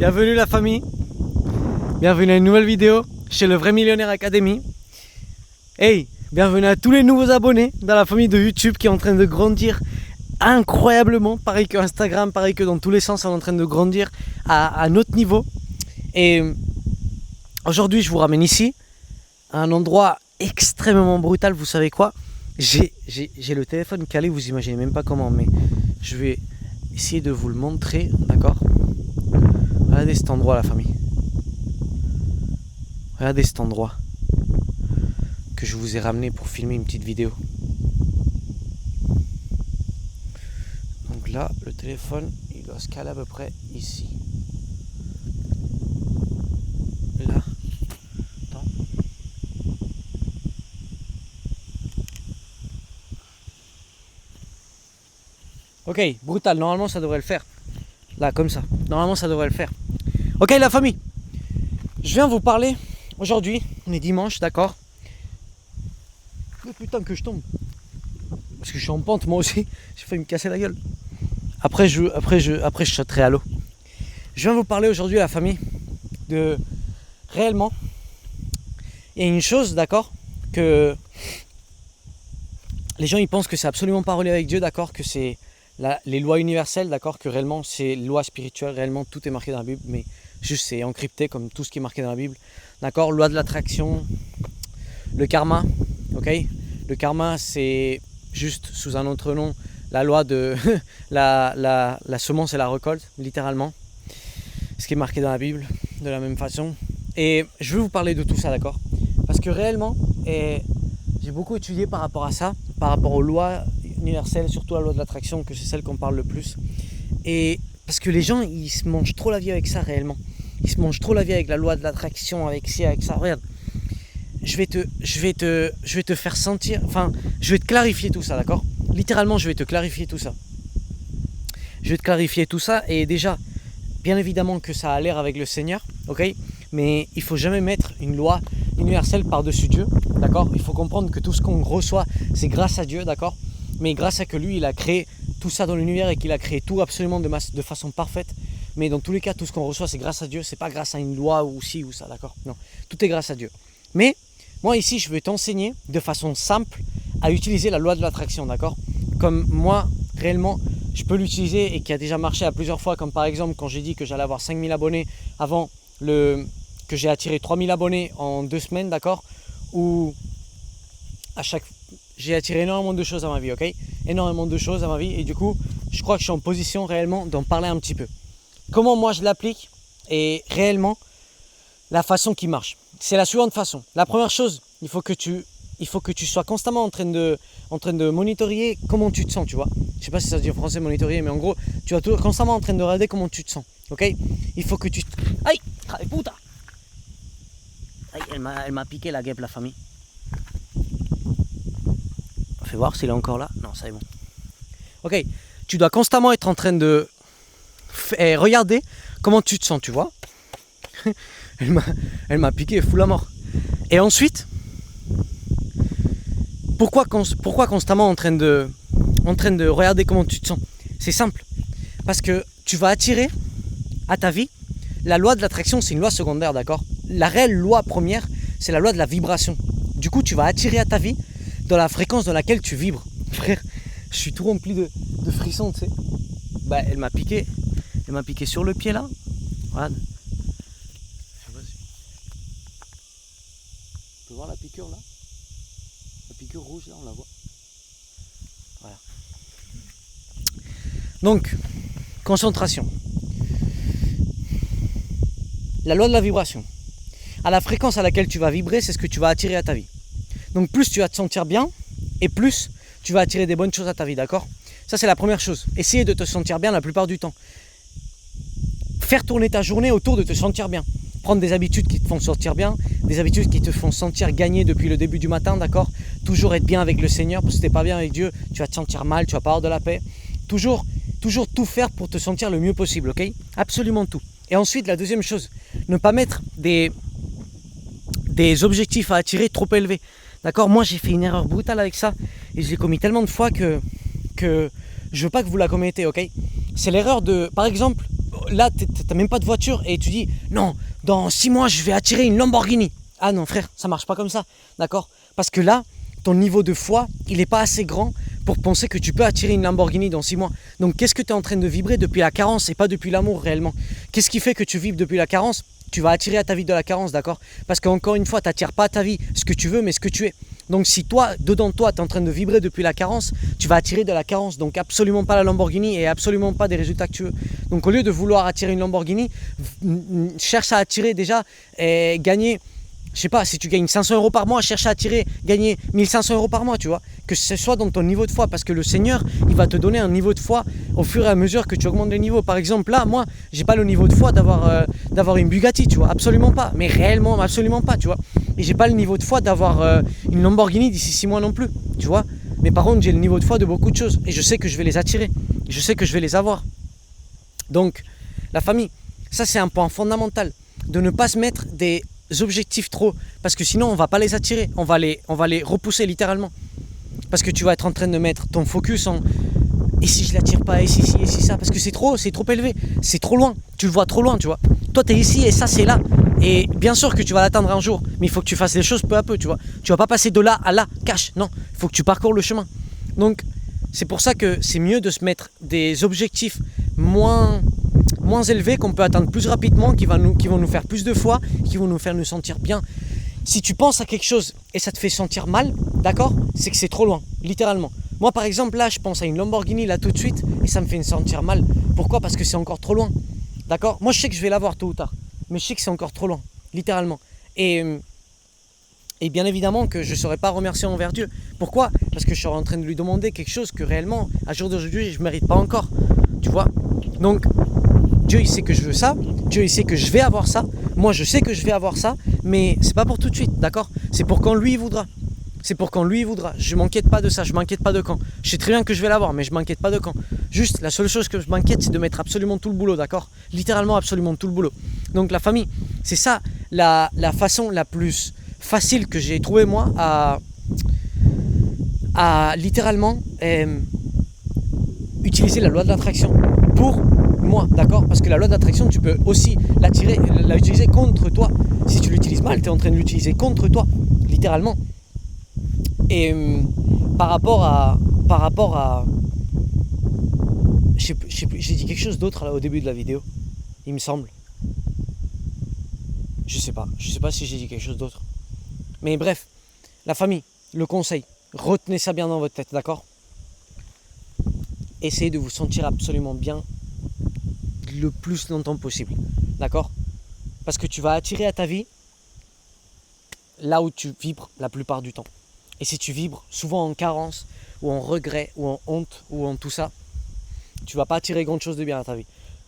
Bienvenue la famille. Bienvenue à une nouvelle vidéo chez le Vrai Millionnaire Academy. Hey, bienvenue à tous les nouveaux abonnés dans la famille de YouTube qui est en train de grandir incroyablement. Pareil que Instagram, pareil que dans tous les sens, on est en train de grandir à un autre niveau. Et aujourd'hui, je vous ramène ici, à un endroit extrêmement brutal. Vous savez quoi? J'ai le téléphone calé, vous imaginez même pas comment, mais je vais essayer de vous le montrer, d'accord? Regardez cet endroit, la famille. Regardez cet endroit que je vous ai ramené pour filmer une petite vidéo. Donc là, le téléphone, il doit se caler à peu près ici. Là. Attends. Ok, brutal. Normalement, ça devrait le faire. Là, comme ça. Normalement, ça devrait le faire. Ok, la famille. Je viens vous parler aujourd'hui. On est dimanche, d'accord? Oh putain que je tombe. Parce que je suis en pente, moi aussi. J'ai failli me casser la gueule. Après, je sauterai à l'eau. Je viens vous parler aujourd'hui, la famille, de réellement. Il y a une chose, d'accord, que les gens ils pensent que c'est absolument pas relié avec Dieu, d'accord, que c'est les lois universelles, d'accord, que réellement c'est les lois spirituelles, réellement tout est marqué dans la Bible, mais juste c'est encrypté comme tout ce qui est marqué dans la Bible, d'accord. Loi de l'attraction, le karma, ok. Le karma c'est juste sous un autre nom la loi de la semence et la récolte, littéralement, ce qui est marqué dans la Bible de la même façon. Et je vais vous parler de tout ça, d'accord, parce que réellement, j'ai beaucoup étudié par rapport à ça, par rapport aux lois universelles, surtout la loi de l'attraction, que c'est celle qu'on parle le plus. Et parce que les gens, ils se mangent trop la vie avec ça, réellement. Ils se mangent trop la vie avec la loi de l'attraction, avec ci, avec ça. Regarde, je vais te faire sentir, enfin, je vais te clarifier tout ça, d'accord? Littéralement, je vais te clarifier tout ça. Je vais te clarifier tout ça, et déjà, bien évidemment que ça a l'air avec le Seigneur, ok? Mais il ne faut jamais mettre une loi universelle par-dessus Dieu, d'accord? Il faut comprendre que tout ce qu'on reçoit, c'est grâce à Dieu, d'accord? Mais grâce à que lui, il a créé tout ça dans l'univers et qu'il a créé tout absolument de façon parfaite. Mais dans tous les cas, tout ce qu'on reçoit, c'est grâce à Dieu. C'est pas grâce à une loi ou ci ou ça, d'accord? Non, tout est grâce à Dieu. Mais moi ici, je vais t'enseigner de façon simple à utiliser la loi de l'attraction, d'accord? Comme moi, réellement, je peux l'utiliser et qui a déjà marché à plusieurs fois. Comme par exemple, quand j'ai dit que j'allais avoir 5000 abonnés avant que j'ai attiré 3000 abonnés en 2 semaines, d'accord? Ou j'ai attiré énormément de choses à ma vie, ok? Énormément de choses à ma vie, et du coup, je crois que je suis en position réellement d'en parler un petit peu. Comment moi je l'applique et réellement la façon qui marche. C'est la suivante façon. La première chose, il faut que tu sois constamment en train de monitorer comment tu te sens, tu vois. Je sais pas si ça se dit en français monitorer, mais en gros, tu vas constamment en train de regarder comment tu te sens, ok? Il faut que tu... Aïe, putain! Aïe, elle m'a piqué la guêpe, la famille. Fais voir s'il est encore là. Non, ça est bon. Ok, tu dois constamment être en train de regarder comment tu te sens, tu vois. Elle m'a piqué, fou la mort. Et ensuite, pourquoi constamment en train de regarder comment tu te sens? C'est simple. Parce que tu vas attirer à ta vie, la loi de l'attraction, c'est une loi secondaire, d'accord? La réelle loi première, c'est la loi de la vibration. Du coup, tu vas attirer à ta vie dans la fréquence dans laquelle tu vibres. Frère, je suis tout rempli de frissons, tu sais. Bah, elle m'a piqué sur le pied là. Regarde. Je sais pas si... Tu peux voir la piqûre là? La piqûre rouge là, on la voit. Voilà. Donc, concentration. La loi de la vibration. À la fréquence à laquelle tu vas vibrer, c'est ce que tu vas attirer à ta vie. Donc plus tu vas te sentir bien, et plus tu vas attirer des bonnes choses à ta vie, d'accord? Ça c'est la première chose. Essayer de te sentir bien la plupart du temps. Faire tourner ta journée autour de te sentir bien. Prendre des habitudes qui te font sentir bien, des habitudes qui te font sentir gagner depuis le début du matin, d'accord? Toujours être bien avec le Seigneur, parce que si t'es pas bien avec Dieu, tu vas te sentir mal, tu vas pas avoir de la paix. Toujours tout faire pour te sentir le mieux possible, ok? Absolument tout. Et ensuite, la deuxième chose, ne pas mettre des objectifs à attirer trop élevés. D'accord, moi j'ai fait une erreur brutale avec ça et je l'ai commis tellement de fois que je veux pas que vous la commettez, ok? C'est l'erreur de, par exemple, là, t'as même pas de voiture et tu dis, non, dans 6 mois, je vais attirer une Lamborghini. Ah non, frère, ça marche pas comme ça, d'accord? Parce que là, ton niveau de foi, il n'est pas assez grand pour penser que tu peux attirer une Lamborghini dans 6 mois. Donc, qu'est-ce que tu es en train de vibrer depuis la carence et pas depuis l'amour réellement? Qu'est-ce qui fait que tu vibres depuis la carence? Tu vas attirer à ta vie de la carence, d'accord? Parce qu'encore une fois, tu n'attires pas à ta vie ce que tu veux, mais ce que tu es. Donc, si toi, dedans de toi, tu es en train de vibrer depuis la carence, tu vas attirer de la carence. Donc, absolument pas la Lamborghini et absolument pas des résultats que tu veux. Donc, au lieu de vouloir attirer une Lamborghini, cherche à attirer déjà et gagner. Je sais pas, si tu gagnes 500 € par mois, cherche à attirer, gagner 1500 € par mois, tu vois. Que ce soit dans ton niveau de foi, parce que le Seigneur, il va te donner un niveau de foi au fur et à mesure que tu augmentes le niveau. Par exemple, là, moi, j'ai pas le niveau de foi d'avoir une Bugatti, tu vois, absolument pas. Mais réellement, absolument pas, tu vois. Et j'ai pas le niveau de foi d'avoir une Lamborghini d'ici 6 mois non plus, tu vois. Mais par contre, j'ai le niveau de foi de beaucoup de choses. Et je sais que je vais les attirer. Je sais que je vais les avoir. Donc, la famille, ça c'est un point fondamental. De ne pas se mettre des objectifs trop, parce que sinon on va pas les attirer, on va les repousser littéralement, parce que tu vas être en train de mettre ton focus en et si je l'attire pas, et si ça, parce que c'est trop élevé, c'est trop loin, tu le vois trop loin, tu vois. Toi tu es ici et ça c'est là, et bien sûr que tu vas l'atteindre un jour, mais il faut que tu fasses les choses peu à peu, tu vois. Tu vas pas passer de là à là, cash, non, il faut que tu parcours le chemin. Donc c'est pour ça que c'est mieux de se mettre des objectifs moins élevés, qu'on peut atteindre plus rapidement, qui vont nous faire plus de foi, qui vont nous faire nous sentir bien. Si tu penses à quelque chose et ça te fait sentir mal, d'accord, c'est que c'est trop loin, littéralement. Moi par exemple là, je pense à une Lamborghini là tout de suite et ça me fait me sentir mal. Pourquoi? Parce que c'est encore trop loin, d'accord. Moi je sais que je vais l'avoir tôt ou tard, mais je sais que c'est encore trop loin, littéralement. Et bien évidemment que je ne serai pas remercié envers Dieu. Pourquoi? Parce que je serai en train de lui demander quelque chose que réellement, à jour d'aujourd'hui, je ne mérite pas encore, tu vois. Donc Dieu il sait que je veux ça, Dieu il sait que je vais avoir ça, moi je sais que je vais avoir ça, mais c'est pas pour tout de suite, d'accord? C'est pour quand lui il voudra. C'est pour quand lui il voudra. Je m'inquiète pas de ça, je m'inquiète pas de quand. Je sais très bien que je vais l'avoir, mais je m'inquiète pas de quand. Juste la seule chose que je m'inquiète, c'est de mettre absolument tout le boulot, d'accord? Littéralement absolument tout le boulot. Donc la famille, c'est ça la façon la plus facile que j'ai trouvé moi à littéralement utiliser la loi de l'attraction pour moi, d'accord? Parce que la loi d'attraction, tu peux aussi la utiliser contre toi. Si tu l'utilises mal, tu es en train de l'utiliser contre toi, littéralement. Et par rapport à j'ai dit quelque chose d'autre là au début de la vidéo, il me semble. Je sais pas si j'ai dit quelque chose d'autre. Mais bref, la famille, le conseil, retenez ça bien dans votre tête, d'accord? Essayez de vous sentir absolument bien le plus longtemps possible, d'accord? Parce que tu vas attirer à ta vie là où tu vibres la plupart du temps. Et si tu vibres souvent en carence, ou en regret, ou en honte, ou en tout ça, tu vas pas attirer grand chose de bien à ta vie.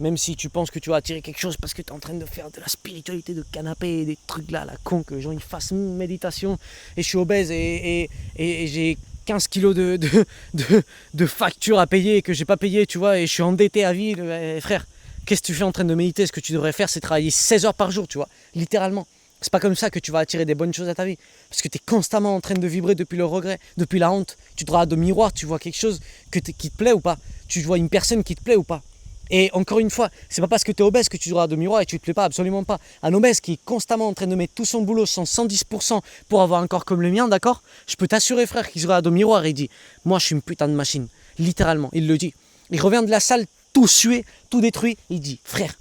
Même si tu penses que tu vas attirer quelque chose parce que tu es en train de faire de la spiritualité de canapé et des trucs là, la con, que les gens ils fassent une méditation et je suis obèse et j'ai 15 kilos de factures à payer et que j'ai pas payé, tu vois, et je suis endetté à vie, frère. Qu'est-ce que tu fais en train de méditer? Ce que tu devrais faire, c'est travailler 16 heures par jour, tu vois, littéralement. C'est pas comme ça que tu vas attirer des bonnes choses à ta vie. Parce que tu es constamment en train de vibrer depuis le regret, depuis la honte. Tu te regardes au miroir, tu vois quelque chose qui te plaît ou pas. Tu vois une personne qui te plaît ou pas. Et encore une fois, c'est pas parce que tu es obèse que tu te regardes au miroir et tu te plais pas, absolument pas. Un obèse qui est constamment en train de mettre tout son boulot, son 110% pour avoir un corps comme le mien, d'accord? Je peux t'assurer, frère, qu'il se regarde au miroir et il dit « Moi, je suis une putain de machine. » Littéralement, il le dit. Il revient de la salle tout sué, tout détruit. Il dit « Frère,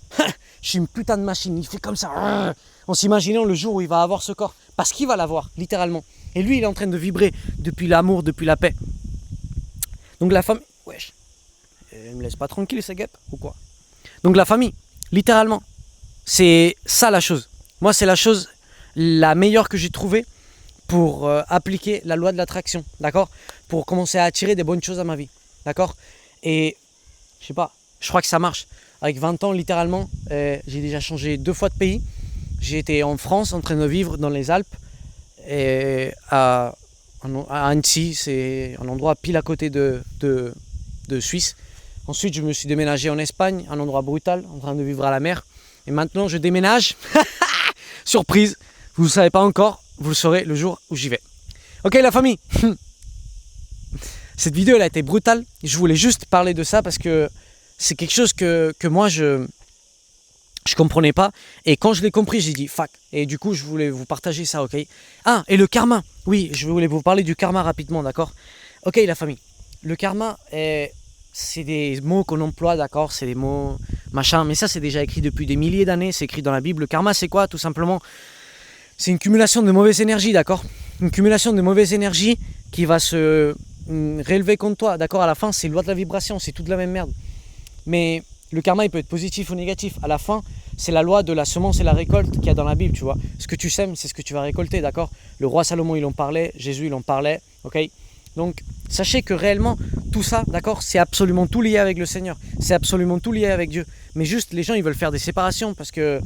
je suis une putain de machine. » Il fait comme ça. En s'imaginant le jour où il va avoir ce corps. Parce qu'il va l'avoir, littéralement. Et lui, il est en train de vibrer depuis l'amour, depuis la paix. Donc la famille... Wesh. Il me laisse pas tranquille, ces guêpes, ou quoi? Donc la famille, littéralement. C'est ça la chose. Moi, c'est la chose la meilleure que j'ai trouvée pour appliquer la loi de l'attraction. D'accord? Pour commencer à attirer des bonnes choses à ma vie. D'accord? Et je sais pas, je crois que ça marche. Avec 20 ans, littéralement, j'ai déjà changé 2 fois de pays. J'ai été en France en train de vivre dans les Alpes et à Annecy, c'est un endroit pile à côté de Suisse. Ensuite, je me suis déménagé en Espagne, un endroit brutal, en train de vivre à la mer. Et maintenant, je déménage. Surprise, vous ne le savez pas encore, vous le saurez le jour où j'y vais. Ok la famille. Cette vidéo elle a été brutale. Je voulais juste parler de ça parce que c'est quelque chose que moi je Je comprenais pas. Et quand je l'ai compris, j'ai dit fuck. Et du coup, je voulais vous partager ça, ok? Ah, et le karma. Oui, je voulais vous parler du karma rapidement, d'accord? Ok, la famille. Le karma, c'est des mots qu'on emploie, d'accord? C'est des mots machin. Mais ça, c'est déjà écrit depuis des milliers d'années. C'est écrit dans la Bible. Le karma, c'est quoi? Tout simplement, c'est une cumulation de mauvaise énergie, d'accord? Une cumulation de mauvaise énergie qui va se réélever contre toi, d'accord? À la fin, c'est loi de la vibration. C'est toute la même merde. Mais le karma, il peut être positif ou négatif. À la fin, c'est la loi de la semence et la récolte qu'il y a dans la Bible, tu vois. Ce que tu sèmes, c'est ce que tu vas récolter, d'accord? Le roi Salomon, il en parlait, Jésus, il en parlait, ok? Donc, sachez que réellement, tout ça, d'accord, c'est absolument tout lié avec le Seigneur. C'est absolument tout lié avec Dieu. Mais juste, les gens, ils veulent faire des séparations parce que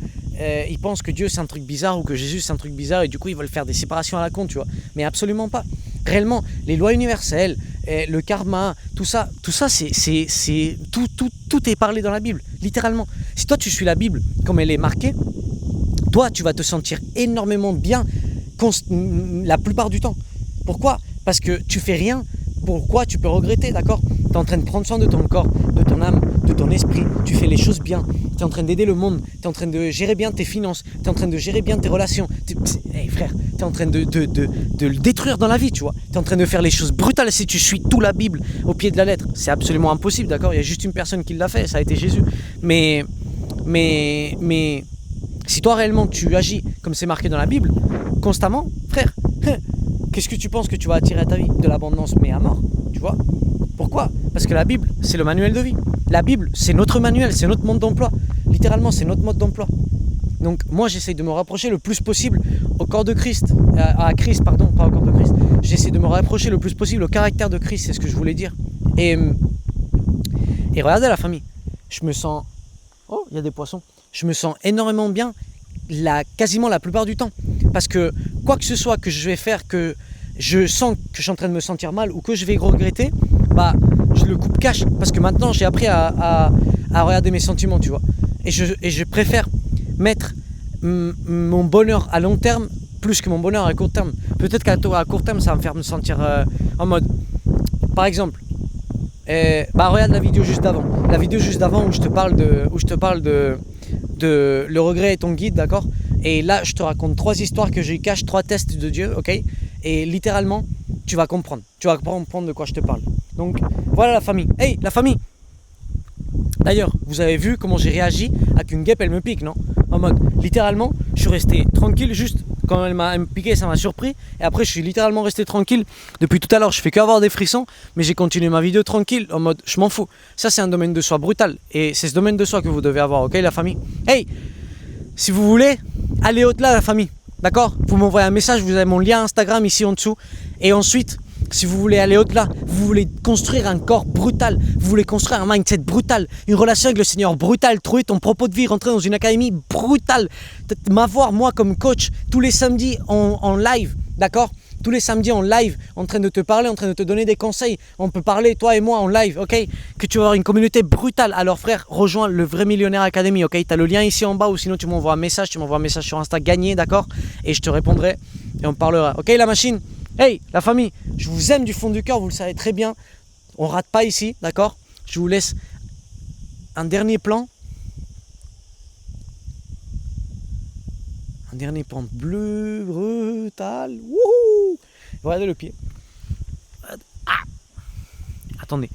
ils pensent que Dieu, c'est un truc bizarre ou que Jésus, c'est un truc bizarre et du coup, ils veulent faire des séparations à la con, tu vois. Mais absolument pas. Réellement, les lois universelles, le karma, tout ça c'est tout est parlé dans la Bible, littéralement. Si toi, tu suis la Bible comme elle est marquée, toi, tu vas te sentir énormément bien la plupart du temps. Pourquoi? Parce que tu fais rien. Pourquoi tu peux regretter, d'accord? Tu es en train de prendre soin de ton corps, de ton âme, de ton esprit. Tu fais les choses bien. Tu es en train d'aider le monde. Tu es en train de gérer bien tes finances. Tu es en train de gérer bien tes relations. Hey, frère, tu es en train de le détruire dans la vie, tu vois. Tu es en train de faire les choses brutales si tu suis toute la Bible au pied de la lettre. C'est absolument impossible, d'accord? Il y a juste une personne qui l'a fait, ça a été Jésus. Mais si toi réellement tu agis comme c'est marqué dans la Bible, constamment, frère, qu'est-ce que tu penses que tu vas attirer à ta vie? De l'abondance, mais à mort, tu vois? Pourquoi? Parce que la Bible, c'est le manuel de vie. La Bible, c'est notre manuel, c'est notre mode d'emploi. Littéralement, c'est notre mode d'emploi. Donc moi, j'essaye de me rapprocher le plus possible au corps de Christ, à Christ, pardon, pas au corps de Christ. J'essaie de me rapprocher le plus possible au caractère de Christ, c'est ce que je voulais dire. Et regardez la famille, je me sens... Oh, il y a des poissons. Je me sens énormément bien quasiment la plupart du temps. Parce que quoi que ce soit que je vais faire, que je sens que je suis en train de me sentir mal ou que je vais regretter, bah je le coupe cash. Parce que maintenant j'ai appris à regarder mes sentiments, tu vois. Et je préfère mettre mon bonheur à long terme plus que mon bonheur à court terme. Peut-être qu'à court terme ça va me faire me sentir en mode... Par exemple, regarde la vidéo juste d'avant. La vidéo juste d'avant où je te parle de le regret est ton guide, d'accord? Et là, je te raconte 3 histoires que je cache, 3 tests de Dieu, ok? Et littéralement, tu vas comprendre. Tu vas comprendre de quoi je te parle. Donc, voilà la famille. Hey, la famille! D'ailleurs, vous avez vu comment j'ai réagi à qu'une guêpe, elle me pique, non? En mode, littéralement, je suis resté tranquille, juste quand elle m'a piqué, ça m'a surpris. Et après, je suis littéralement resté tranquille. Depuis tout à l'heure, je fais qu'avoir des frissons, mais j'ai continué ma vidéo tranquille, en mode, je m'en fous. Ça, c'est un domaine de soi brutal. Et c'est ce domaine de soi que vous devez avoir, ok, la famille? Hey! Si vous voulez, allez au-delà, la famille. D'accord? Vous m'envoyez un message, vous avez mon lien Instagram ici en dessous. Et ensuite, si vous voulez aller au-delà, vous voulez construire un corps brutal, vous voulez construire un mindset brutal, une relation avec le Seigneur brutale, trouver ton propos de vie, rentrer dans une académie brutale, m'avoir moi comme coach tous les samedis en live, d'accord? Tous les samedis en live, en train de te parler, en train de te donner des conseils. On peut parler, toi et moi, en live, ok? Que tu vas avoir une communauté brutale. Alors frère, rejoins le Vrai Millionnaire Academy, ok? Tu as le lien ici en bas ou sinon tu m'envoies un message sur Insta, gagné, d'accord? Et je te répondrai et on parlera. Ok la machine? Hey, la famille, je vous aime du fond du cœur, vous le savez très bien. On rate pas ici, d'accord? Je vous laisse un dernier plan. Un dernier plan bleu, brutal. Wouhou! Regardez le pied. Ah! Attendez.